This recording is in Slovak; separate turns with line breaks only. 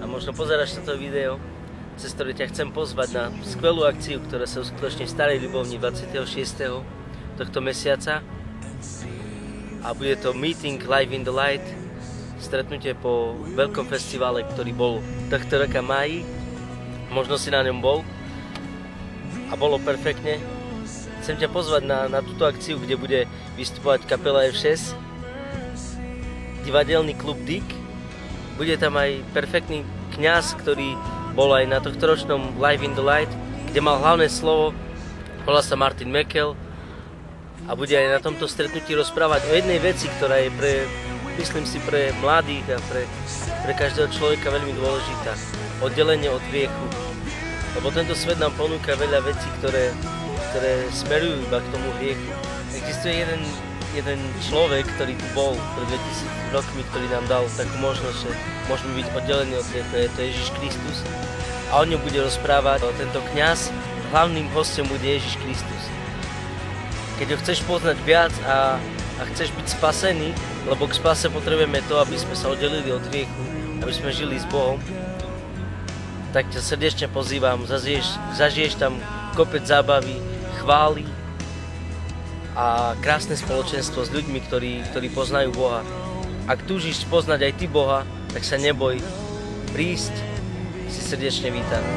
A možno pozeráš toto video, cez ktoré ťa chcem pozvať na skvelú akciu, ktorá sa uskutoční v Starej Ľubovni 26. tohto mesiaca. A bude to Meeting Live in the Light, stretnutie po veľkom festivale, ktorý bol tohto roka v máji. Možno si na ňom bol a bolo perfektne. Chcem ťa pozvať na túto akciu, kde bude vystupovať kapela F6, divadelný klub Dick. Bude tam aj perfektný kňaz, ktorý bol aj na tohtoročnom Live in the Light, kde mal hlavné slovo, volá sa Martin Mekel a bude aj na tomto stretnutí rozprávať o jednej veci, ktorá je myslím si, pre mladých a pre každého človeka veľmi dôležitá. Oddelenie od hriechu. Lebo tento svet nám ponúka veľa vecí, ktoré smerujú iba k tomu hriechu. Existuje jeden človek, ktorý tu bol pred 2000 rokmi, ktorý nám dal takú možnosť, že môžeme byť oddelení od hriechu, je to Ježiš Kristus. A o ňom bude rozprávať tento kňaz, hlavným hostom bude Ježiš Kristus. Keď ho chceš poznať viac a chceš byť spasený, lebo k spase potrebujeme to, aby sme sa oddelili od hriechu, aby sme žili s Bohom, tak ťa srdečne pozývam, zažiješ tam kopec zábavy, chvály a krásne spoločenstvo s ľuďmi, ktorí poznajú Boha. Ak túžiš poznať aj ty Boha, tak sa neboj prísť, si srdečne vítaný.